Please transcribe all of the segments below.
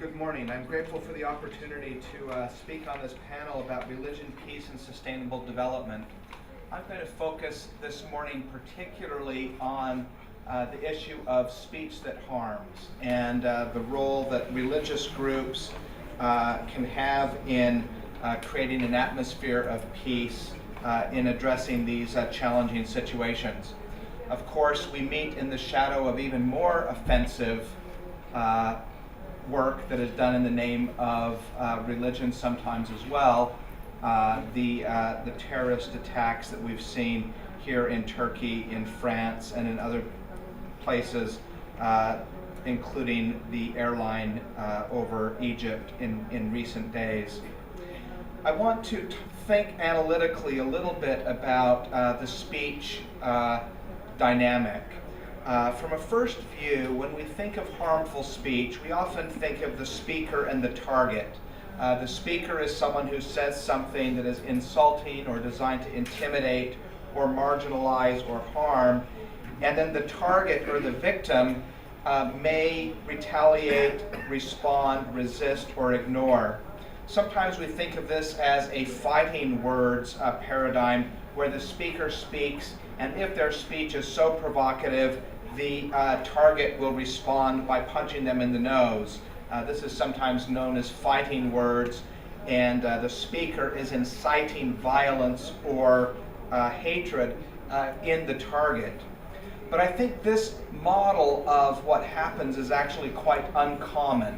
Good morning. I'm grateful for the opportunity to speak on this panel about religion, peace, and sustainable development. I'm going to focus this morning particularly on the issue of speech that harms and the role that religious groups can have in creating an atmosphere of peace in addressing these challenging situations. Of course, we meet in the shadow of even more offensive work that is done in the name of religion sometimes as well. The terrorist attacks that we've seen here in Turkey, in France, and in other places, including the airline over Egypt in recent days. I want to think analytically a little bit about the speech dynamic. From a first view, when we think of harmful speech, we often think of the speaker and the target. The speaker is someone who says something that is insulting or designed to intimidate or marginalize or harm, and then the target or the victim may retaliate, respond, resist, or ignore. Sometimes we think of this as a fighting words paradigm where the speaker speaks, and if their speech is so provocative, the target will respond by punching them in the nose. This is sometimes known as fighting words, and the speaker is inciting violence or hatred in the target. But I think this model of what happens is actually quite uncommon.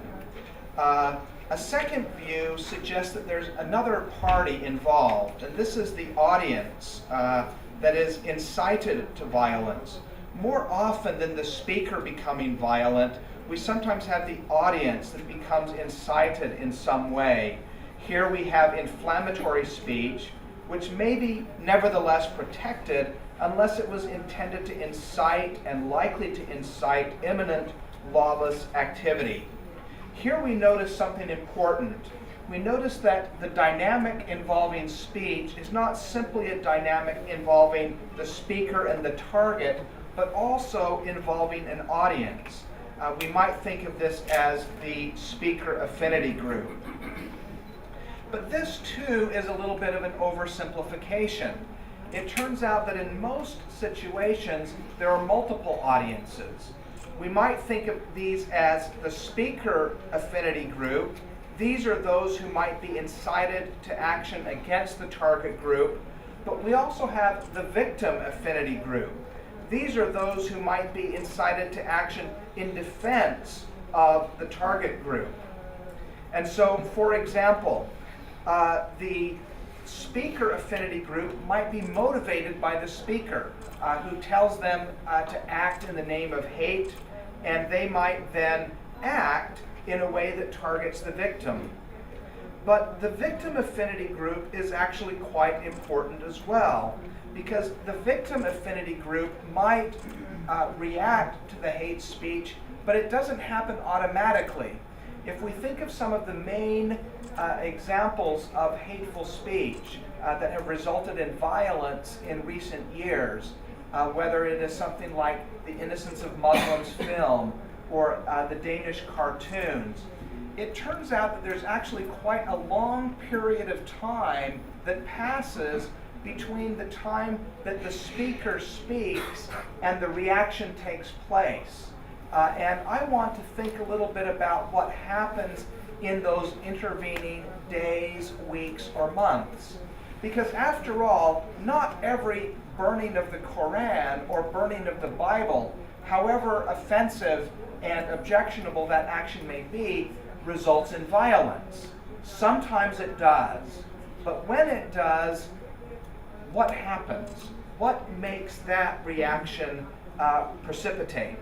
A second view suggests that there's another party involved, and this is the audience that is incited to violence. More often than the speaker becoming violent, we sometimes have the audience that becomes incited in some way. Here we have inflammatory speech, which may be nevertheless protected unless it was intended to incite and likely to incite imminent lawless activity. Here we notice something important. We notice that the dynamic involving speech is not simply a dynamic involving the speaker and the target, but also involving an audience. We might think of this as the speaker affinity group. But this too is a little bit of an oversimplification. It turns out that in most situations there are multiple audiences. We might think of these as the speaker affinity group. These are those who might be incited to action against the target group, but we also have the victim affinity group. These are those who might be incited to action in defense of the target group. And so, for example, the speaker affinity group might be motivated by the speaker who tells them to act in the name of hate, and they might then act in a way that targets the victim. But the victim affinity group is actually quite important as well, because the victim affinity group might react to the hate speech, but it doesn't happen automatically. If we think of some of the main examples of hateful speech that have resulted in violence in recent years, whether it is something like the Innocence of Muslims film or the Danish cartoons, it turns out that there's actually quite a long period of time that passes between the time that the speaker speaks and the reaction takes place. And I want to think a little bit about what happens in those intervening days, weeks, or months. Because after all, not every burning of the Koran or burning of the Bible, however offensive and objectionable that action may be, results in violence. Sometimes it does. But when it does, what happens? What makes that reaction precipitate?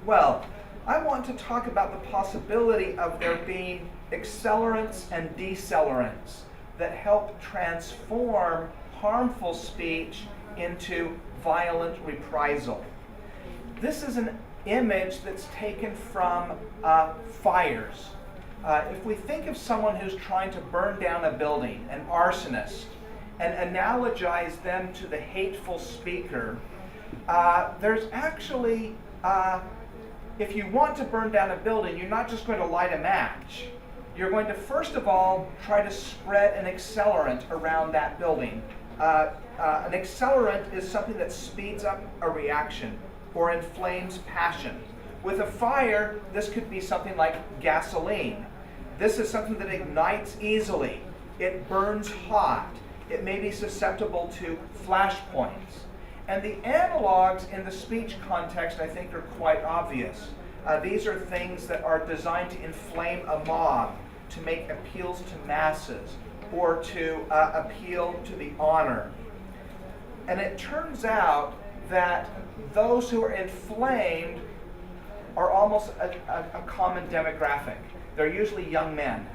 Well, I want to talk about the possibility of there being accelerants and decelerants that help transform harmful speech into violent reprisal. This is an image that's taken from fires. If we think of someone who's trying to burn down a building, an arsonist, and analogize them to the hateful speaker, there's actually if you want to burn down a building, you're not just going to light a match. You're going to first of all try to spread an accelerant around that building. An accelerant is something that speeds up a reaction or inflames passion. With a fire, this could be something like gasoline. This is something that ignites easily. It burns hot. It may be susceptible to flashpoints. And the analogs in the speech context, I think, are quite obvious. These are things that are designed to inflame a mob, to make appeals to masses, or to appeal to the honor. And it turns out that those who are inflamed are almost a common demographic. They're usually young men.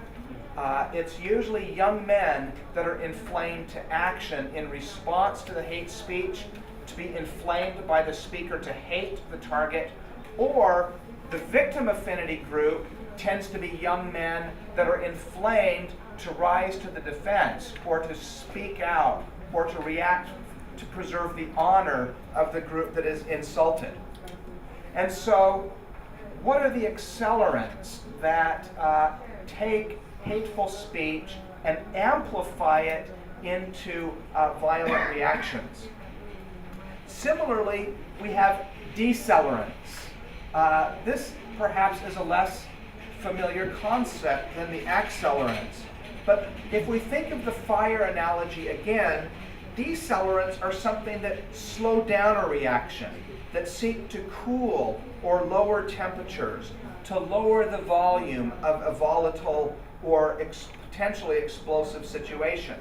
It's usually young men that are inflamed to action in response to the hate speech, to be inflamed by the speaker to hate the target, or the victim affinity group tends to be young men that are inflamed to rise to the defense, or to speak out, or to react to preserve the honor of the group that is insulted. And so, what are the accelerants that take hateful speech and amplify it into violent reactions? Similarly, we have decelerants. This perhaps is a less familiar concept than the accelerants. But if we think of the fire analogy again, decelerants are something that slow down a reaction, that seek to cool or lower temperatures, to lower the volume of a volatile or potentially explosive situation.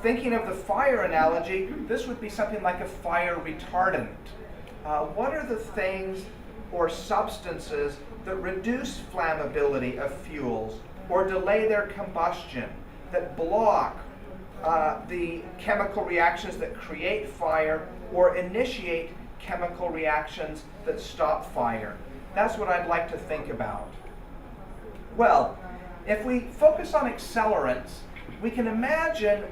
Thinking of the fire analogy, this would be something like a fire retardant. What are the things or substances that reduce flammability of fuels or delay their combustion, that block the chemical reactions that create fire or initiate chemical reactions that stop fire? That's what I'd like to think about. Well, if we focus on accelerants, we can imagine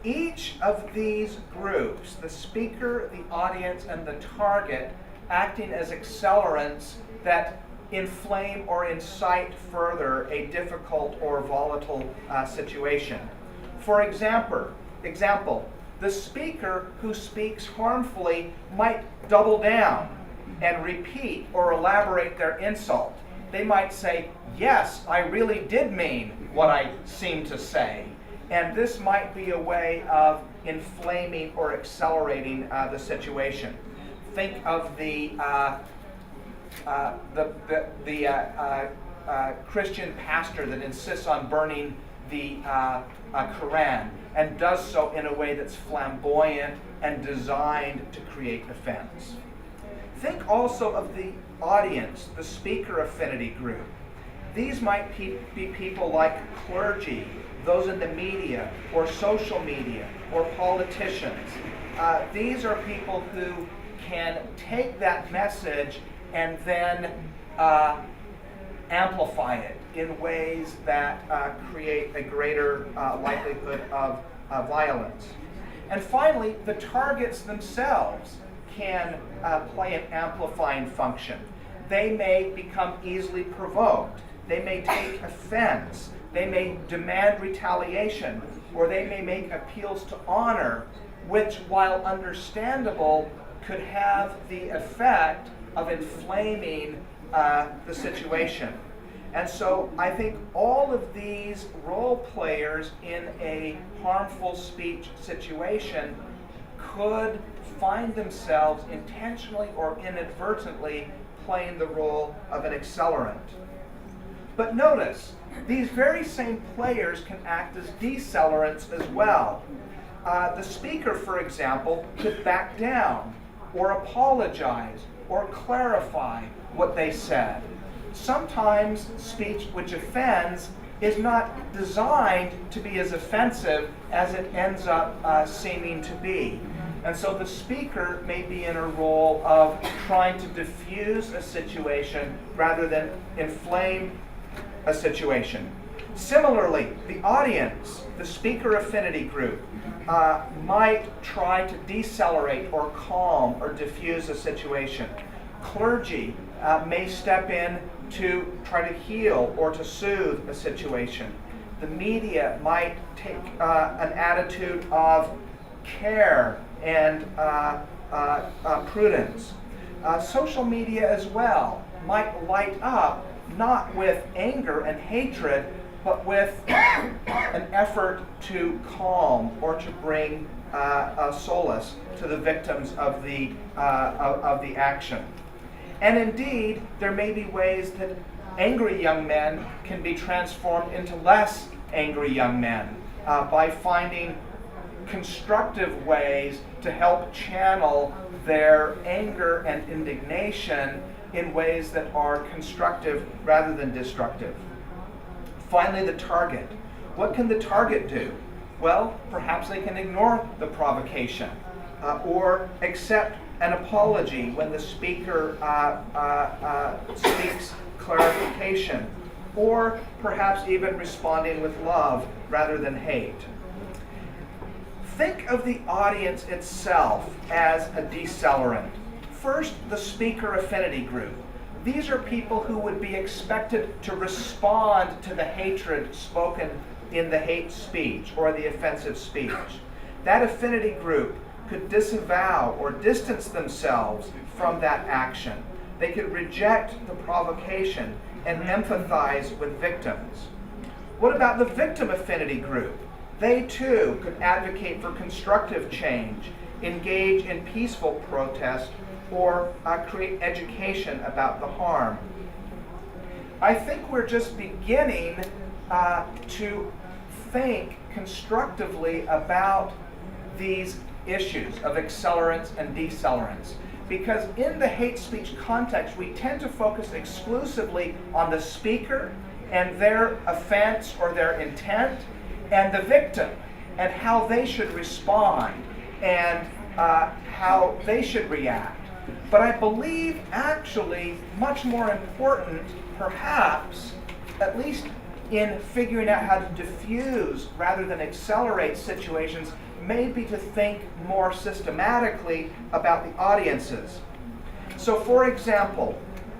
each of these groups, the speaker, the audience, and the target, acting as accelerants that inflame or incite further a difficult or volatile situation. For example, the speaker who speaks harmfully might double down and repeat or elaborate their insult. They might say, "Yes, I really did mean what I seem to say." And this might be a way of inflaming or accelerating the situation. Think of the Christian pastor that insists on burning the Quran and does so in a way that's flamboyant and designed to create offense. Think also of the audience, the speaker affinity group. These might be people like clergy, those in the media, or social media, or politicians. These are people who can take that message and then amplify it in ways that create a greater likelihood of violence. And finally, the targets themselves can play an amplifying function. They may become easily provoked. They may take offense. They may demand retaliation, or they may make appeals to honor, which, while understandable, could have the effect of inflaming the situation. And so I think all of these role players in a harmful speech situation could find themselves intentionally or inadvertently playing the role of an accelerant. But notice, these very same players can act as decelerants as well. The speaker, for example, could back down, or apologize, or clarify what they said. Sometimes speech which offends is not designed to be as offensive as it ends up seeming to be. And so the speaker may be in a role of trying to diffuse a situation rather than inflame a situation. Similarly, the audience, the speaker affinity group, might try to decelerate or calm or diffuse a situation. Clergy may step in to try to heal or to soothe a situation. The media might take an attitude of care and prudence. Social media as well might light up not with anger and hatred, but with an effort to calm or to bring solace to the victims of the action. And indeed, there may be ways that angry young men can be transformed into less angry young men by finding constructive ways to help channel their anger and indignation in ways that are constructive rather than destructive. Finally, the target. What can the target do? Well, perhaps they can ignore the provocation or accept an apology when the speaker speaks clarification, or perhaps even responding with love rather than hate. Think of the audience itself as a decelerant. First, the speaker affinity group. These are people who would be expected to respond to the hatred spoken in the hate speech or the offensive speech. That affinity group could disavow or distance themselves from that action. They could reject the provocation and empathize with victims. What about the victim affinity group? They too could advocate for constructive change, engage in peaceful protest, or create education about the harm. I think we're just beginning to think constructively about these issues of accelerants and decelerants. Because in the hate speech context, we tend to focus exclusively on the speaker and their offense or their intent, and the victim and how they should respond and how they should react. But I believe actually much more important, perhaps, at least in figuring out how to diffuse rather than accelerate situations, may be to think more systematically about the audiences. So for example,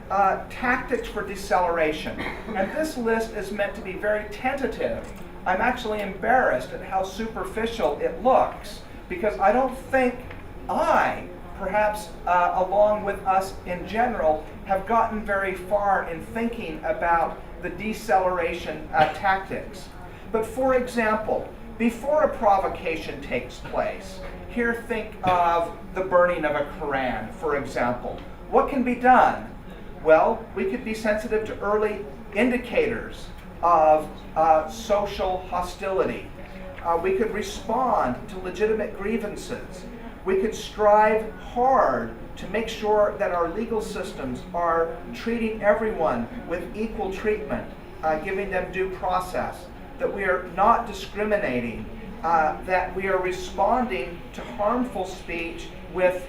tactics for deceleration. And this list is meant to be very tentative. I'm actually embarrassed at how superficial it looks, because I don't think perhaps along with us in general, have gotten very far in thinking about the deceleration tactics. But for example, before a provocation takes place, here think of the burning of a Quran, for example. What can be done? Well, we could be sensitive to early indicators of social hostility. We could respond to legitimate grievances. We could strive hard to make sure that our legal systems are treating everyone with equal treatment, giving them due process, that we are not discriminating, that we are responding to harmful speech with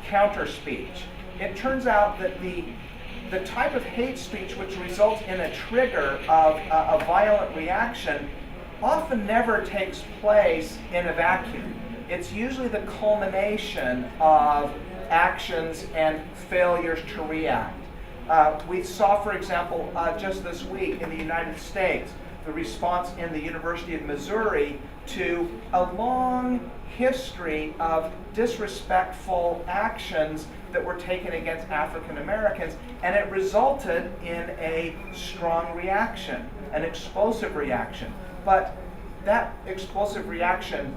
counter speech. It turns out that the type of hate speech which results in a trigger of a violent reaction often never takes place in a vacuum. It's usually the culmination of actions and failures to react. We saw, for example, just this week in the United States, the response in the University of Missouri to a long history of disrespectful actions that were taken against African Americans, and it resulted in a strong reaction, an explosive reaction. But that explosive reaction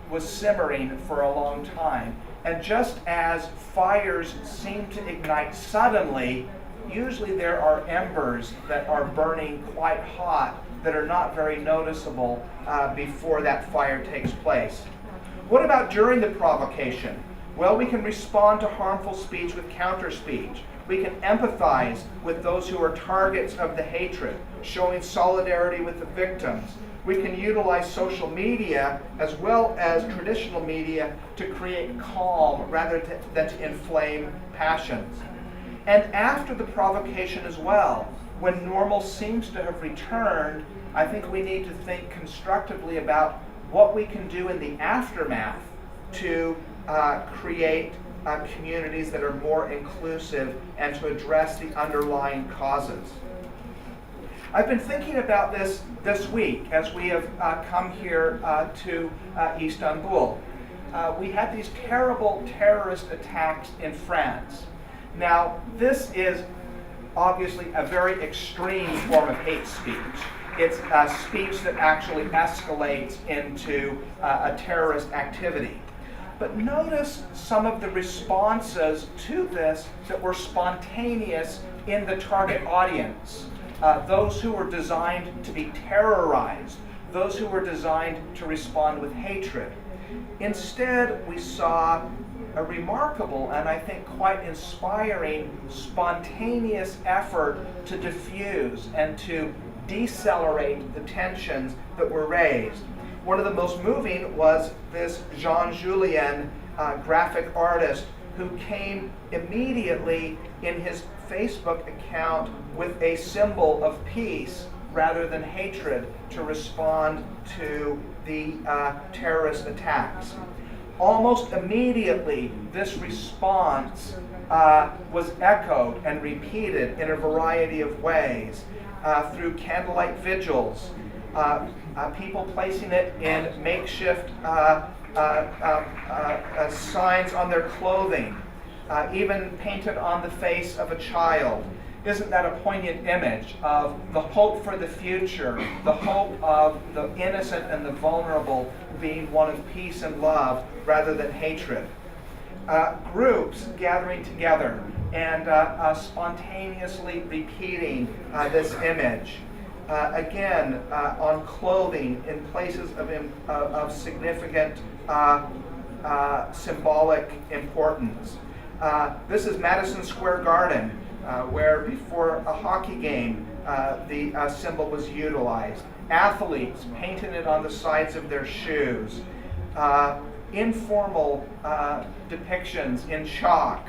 was simmering for a long time. And just as fires seem to ignite suddenly, usually there are embers that are burning quite hot that are not very noticeable before that fire takes place. What about during the provocation? Well, we can respond to harmful speech with counter speech. We can empathize with those who are targets of the hatred, showing solidarity with the victims. We can utilize social media as well as traditional media to create calm rather than to inflame passions. And after the provocation as well, when normal seems to have returned, I think we need to think constructively about what we can do in the aftermath to create communities that are more inclusive and to address the underlying causes. I've been thinking about this week as we have come here to Istanbul. We had these terrible terrorist attacks in France. Now, this is obviously a very extreme form of hate speech. It's a speech that actually escalates into a terrorist activity. But notice some of the responses to this that were spontaneous in the target audience. Those who were designed to be terrorized, those who were designed to respond with hatred. Instead, we saw a remarkable and I think quite inspiring spontaneous effort to diffuse and to decelerate the tensions that were raised. One of the most moving was this Jean Julien graphic artist who came immediately in his Facebook account with a symbol of peace rather than hatred to respond to the terrorist attacks. Almost immediately, this response was echoed and repeated in a variety of ways through candlelight vigils, people placing it in makeshift signs on their clothing, even painted on the face of a child. Isn't that a poignant image of the hope for the future, the hope of the innocent and the vulnerable being one of peace and love rather than hatred? Groups gathering together and spontaneously repeating this image. Again, on clothing in places of significant symbolic importance. This is Madison Square Garden, where before a hockey game, the symbol was utilized. Athletes painted it on the sides of their shoes. Informal depictions in chalk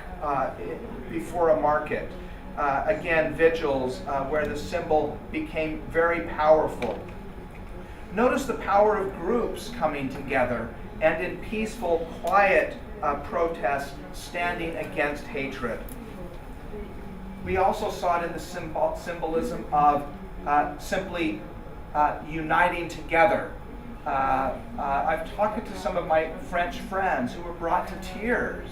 before a market. Again, vigils where the symbol became very powerful. Notice the power of groups coming together and in peaceful, quiet protests standing against hatred. We also saw it in the symbolism of simply uniting together. I've talked to some of my French friends who were brought to tears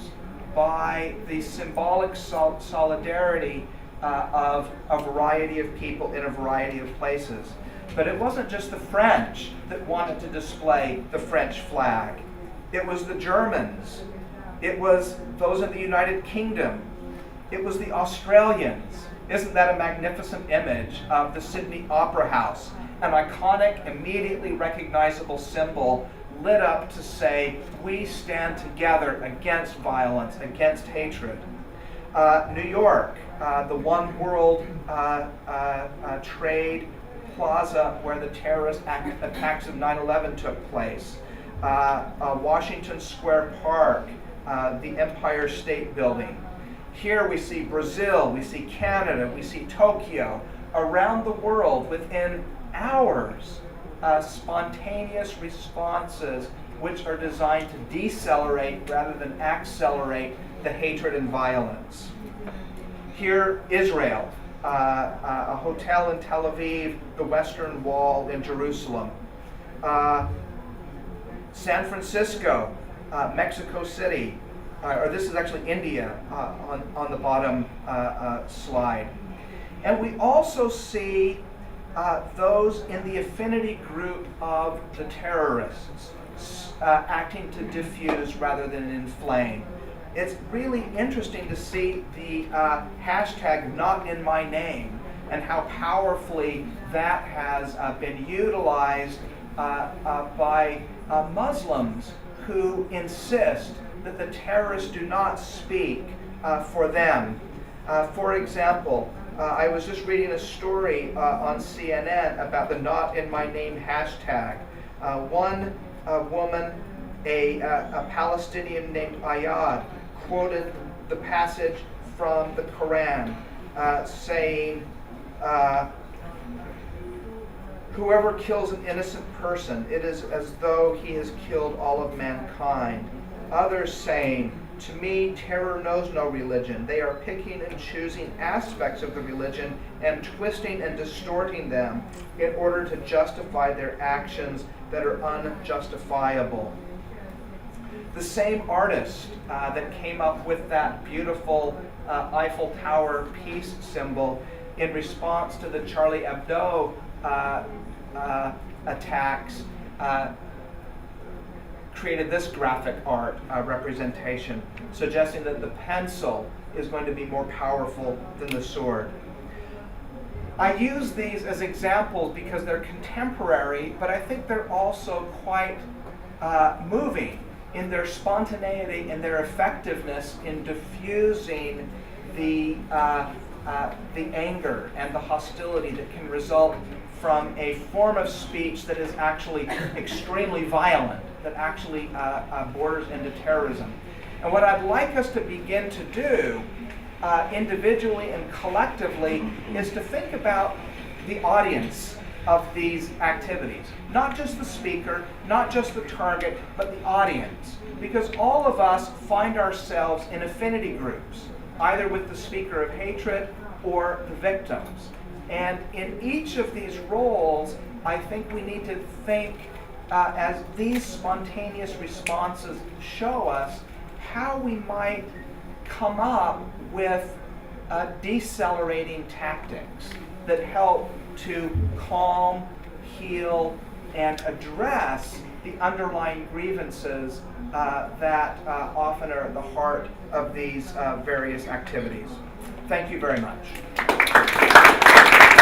by the symbolic solidarity of a variety of people in a variety of places. But it wasn't just the French that wanted to display the French flag. It was the Germans. It was those in the United Kingdom. It was the Australians. Isn't that a magnificent image of the Sydney Opera House? An iconic, immediately recognizable symbol lit up to say, we stand together against violence, against hatred. New York, the One World Trade Plaza where the terrorist attacks of 9/11 took place. Washington Square Park, the Empire State Building. Here we see Brazil, we see Canada, we see Tokyo. Around the world, within hours, spontaneous responses which are designed to decelerate rather than accelerate the hatred and violence. Here, Israel, a hotel in Tel Aviv, the Western Wall in Jerusalem. San Francisco, Mexico City, or this is actually India on the bottom slide. And we also see those in the affinity group of the terrorists acting to diffuse rather than inflame. It's really interesting to see the hashtag not in my name and how powerfully that has been utilized by Muslims who insist that the terrorists do not speak for them. For example, I was just reading a story on CNN about the not in my name hashtag. One woman, a Palestinian named Ayad, quoted the passage from the Quran saying, whoever kills an innocent person, it is as though he has killed all of mankind. Others saying, to me, terror knows no religion. They are picking and choosing aspects of the religion and twisting and distorting them in order to justify their actions that are unjustifiable. The same artist that came up with that beautiful Eiffel Tower peace symbol in response to the Charlie Hebdo attacks created this graphic art representation, suggesting that the pencil is going to be more powerful than the sword. I use these as examples because they're contemporary, but I think they're also quite moving in their spontaneity and their effectiveness in diffusing the anger and the hostility that can result from a form of speech that is actually extremely violent, that actually borders into terrorism. And what I'd like us to begin to do, individually and collectively, is to think about the audience of these activities. Not just the speaker, not just the target, but the audience. Because all of us find ourselves in affinity groups, either with the speaker of hatred or the victims. And in each of these roles, I think we need to think, as these spontaneous responses show us, how we might come up with decelerating tactics that help to calm, heal, and address the underlying grievances that often are at the heart of these various activities. Thank you very much.